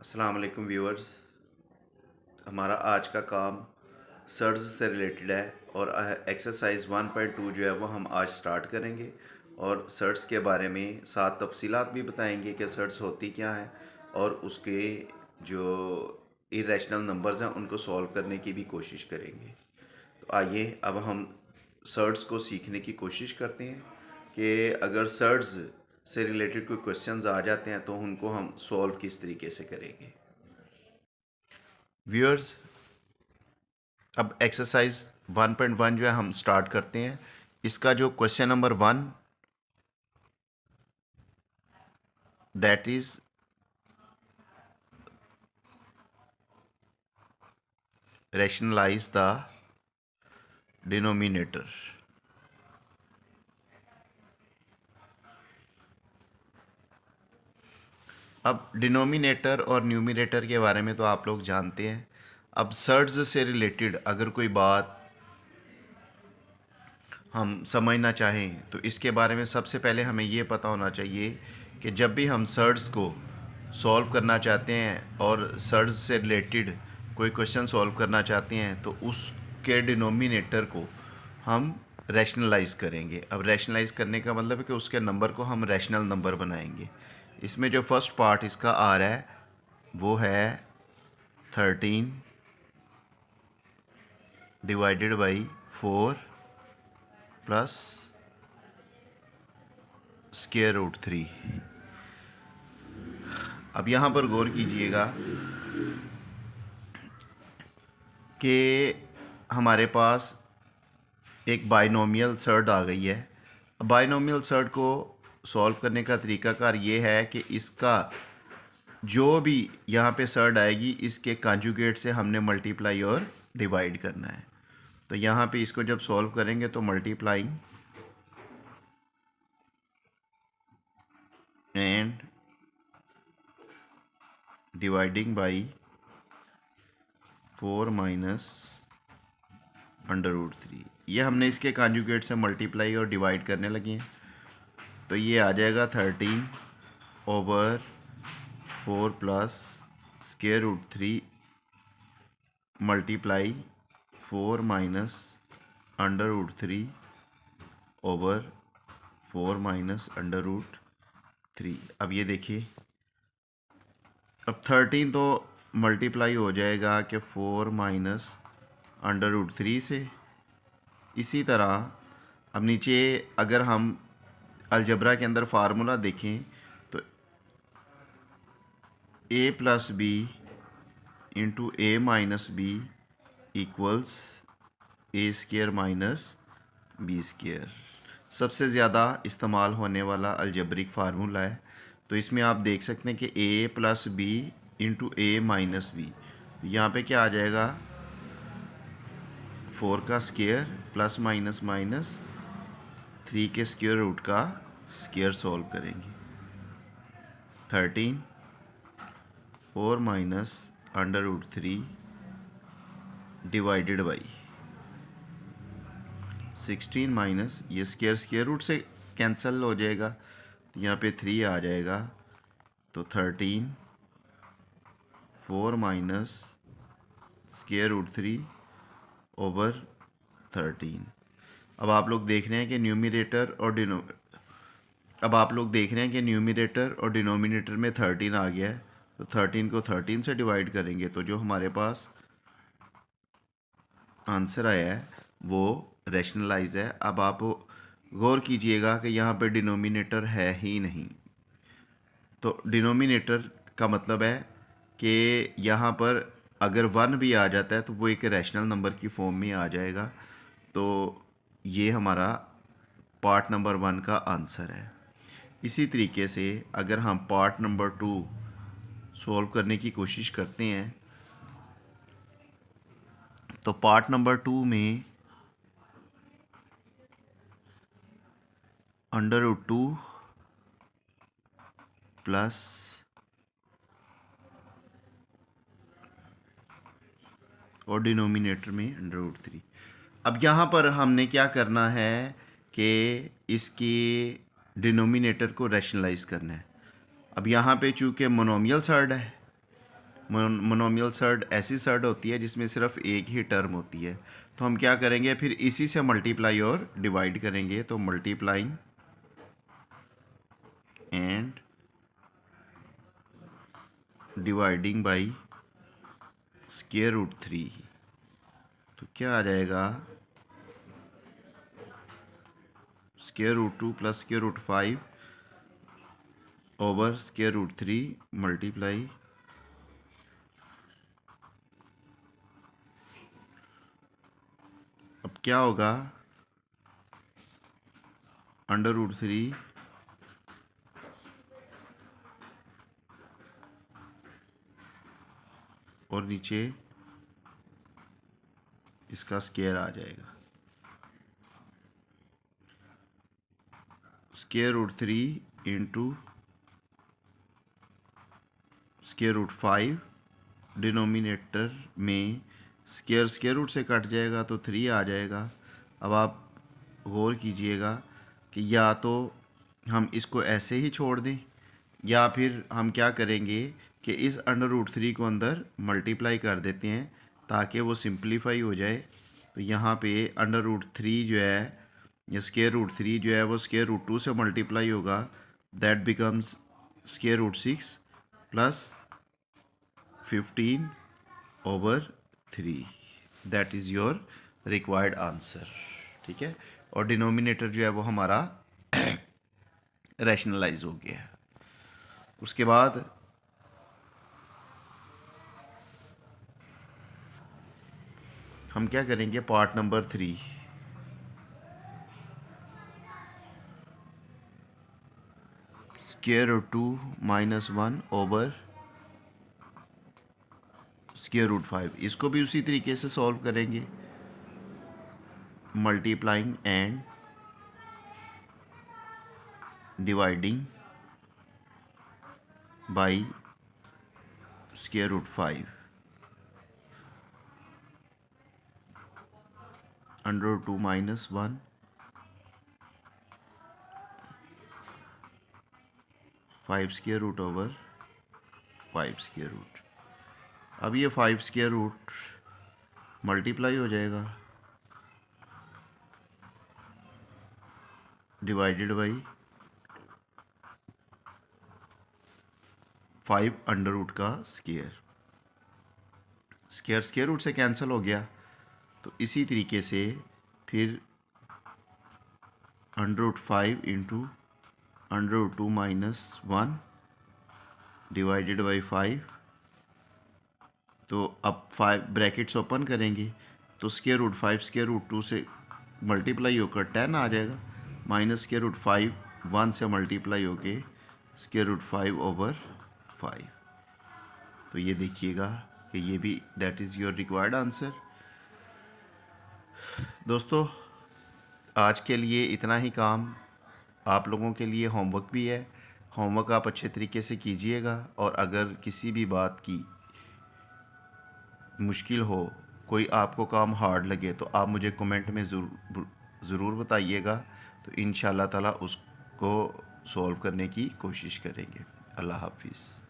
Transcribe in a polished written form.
अस्सलाम वालेकुम व्यूअर्स। हमारा आज का काम सर्ज से रिलेटेड है और एक्सरसाइज 1.2 जो है वो हम आज स्टार्ट करेंगे और सर्ज के बारे में साथ तफसीलात भी बताएंगे कि सर्ज होती क्या है और उसके जो इरेशनल नंबर्स हैं उनको सॉल्व करने की भी कोशिश करेंगे। तो आइए अब हम सर्ज को सीखने की कोशिश करते हैं कि अगर सर्ज से रिलेटेड कोई क्वेश्चंस आ जाते हैं तो उनको हम सॉल्व किस तरीके से करेंगे। व्यूअर्स, अब एक्सरसाइज 1.1 जो है हम स्टार्ट करते हैं। इसका जो question number 1 that is rationalise the denominator. अब डिनोमिनेटर और न्यूमिनेटर के बारे में तो आप लोग जानते हैं। अब सर्ज से रिलेटेड अगर कोई बात हम समझना चाहें तो इसके बारे में सबसे पहले हमें ये पता होना चाहिए कि जब भी हम सर्ज को सॉल्व करना चाहते हैं और सर्ज से रिलेटेड कोई क्वेश्चन सॉल्व करना चाहते हैं तो उसके डिनोमिनेटर को हम रैशनलाइज करेंगे। अब रैशनलाइज करने का मतलब है कि उसके नंबर को हम रैशनल नंबर बनाएंगे। इसमें जो फर्स्ट पार्ट इसका आ रहा है वो है 13 divided by 4 plus square root 3। अब यहाँ पर गौर कीजिएगा कि हमारे पास एक बाइनोमियल सर्ड आ गई है। बाइनोमियल सर्ड को सॉल्व करने का तरीकाकार ये है कि इसका जो भी यहाँ पे सर्ड आएगी इसके कॉन्जुगेट से हमने मल्टीप्लाई और डिवाइड करना है। तो यहाँ पे इसको जब सॉल्व करेंगे तो multiplying and dividing by 4 minus under root 3, ये हमने इसके कॉन्जुगेट से मल्टीप्लाई और डिवाइड करने लगे हैं। तो ये आ जाएगा 13 ओवर 4 प्लस स्क्वायर रूट 3 मल्टीप्लाई 4 माइनस अंडर रूट 3 ओवर 4 माइनस अंडर रूट 3। अब ये देखिए, अब 13 तो मल्टीप्लाई हो जाएगा कि 4 माइनस अंडर रूट 3 से। इसी तरह अब नीचे अगर हम अलजबरा के अंदर फार्मूला देखें तो a plus B into A minus B equals A square minus B square सबसे ज़्यादा इस्तेमाल होने वाला अलजबरिक फार्मूला है। तो इसमें आप देख सकते हैं कि a plus B into A minus B, यहाँ पे क्या आ जाएगा 4 का स्क्वायर प्लस माइनस माइनस 3 के स्क्वायर रूट का स्क्वायर सॉल्व करेंगे। 13 4 minus under root 3 divided by 16 minus ये स्क्वायर रूट से कैंसिल हो जाएगा तो यहाँ पे 3 आ जाएगा। तो 13 4 माइनस स्क्वायर रूट 3 ओवर 13। अब आप लोग देख रहे हैं कि न्यूमरेटर और डिनोमिनेटर में 13 आ गया है। तो 13 को 13 से डिवाइड करेंगे तो जो हमारे पास आंसर आया है वो रैशनलाइज है। अब आप गौर कीजिएगा कि यहाँ पे डिनोमिनेटर है ही नहीं। तो डिनोमिनेटर का मतलब है कि यहाँ पर अगर 1 भी आ जाता है तो वो एक रैशनल नंबर की फॉर्म में आ जाएगा। तो ये हमारा पार्ट नंबर 1 का आंसर है। इसी तरीके से अगर हम पार्ट नंबर 2 सॉल्व करने की कोशिश करते हैं तो पार्ट नंबर 2 में अंडर रूट 2 प्लस और डिनोमिनेटर में अंडर रूट 3। अब यहाँ पर हमने क्या करना है कि इसके डिनोमिनेटर को रैशनलाइज करना है। अब यहाँ पे चूँकि मोनोमियल सर्ड है मोनोमियल सर्ड ऐसी सर्ड होती है जिसमें सिर्फ एक ही टर्म होती है। तो हम क्या करेंगे, फिर इसी से मल्टीप्लाई और डिवाइड करेंगे। तो multiplying and dividing by square root 3। तो क्या आ जाएगा, square root 2 plus square root 5 over square root 3 multiply अब क्या होगा, अंडर रूट 3 और नीचे इसका स्क्वायर आ जाएगा। Square root 3 into square root 5, denominator में स्क्वायर रूट से कट जाएगा तो 3 आ जाएगा। अब आप गौर कीजिएगा कि या तो हम इसको ऐसे ही छोड़ दें या फिर हम क्या करेंगे कि इस अंडर रूट 3 को अंदर मल्टीप्लाई कर देते हैं ताकि वो सिंप्लीफाई हो जाए। तो यहाँ पे अंडर रूट 3 जो है या स्क्वायर रूट 3 जो है वो स्क्वायर रूट 2 से मल्टीप्लाई होगा, that becomes square root 6 plus 15 over 3। That is your required answer. ठीक है, और डिनोमिनेटर जो है वो हमारा रैशनलाइज हो गया है। उसके बाद हम क्या करेंगे, part number 3। Square root 2 minus 1 over square root 5, इसको भी उसी तरीके से सॉल्व करेंगे। Multiplying and dividing by square root 5 under root 2 minus 1 5 square root over 5 square root. अब ये 5 स्क्वायर रूट मल्टीप्लाई हो जाएगा डिवाइडेड बाई 5 अंडर रूट का स्क्वायर। स्क्वायर रूट से कैंसिल हो गया। तो इसी तरीके से फिर under root 5 into under root 2 minus 1 divided by 5। तो अब 5 ब्रैकेट्स ओपन करेंगे तो स्क्वायर रूट 5 स्क्वायर रूट 2 से मल्टीप्लाई होकर 10 आ जाएगा, माइनस स्क्वायर रूट 5 1 से मल्टीप्लाई होके स्क्वायर रूट 5 ओवर 5। तो ये देखिएगा कि ये भी that is your required answer. दोस्तों, आज के लिए इतना ही काम। आप लोगों के लिए होमवर्क भी है, होमवर्क आप अच्छे तरीके से कीजिएगा। और अगर किसी भी बात की मुश्किल हो, कोई आपको काम हार्ड लगे, तो आप मुझे कमेंट में ज़रूर बताइएगा। तो इंशाल्लाह ताला उसको सॉल्व करने की कोशिश करेंगे। अल्लाह हाफिज़।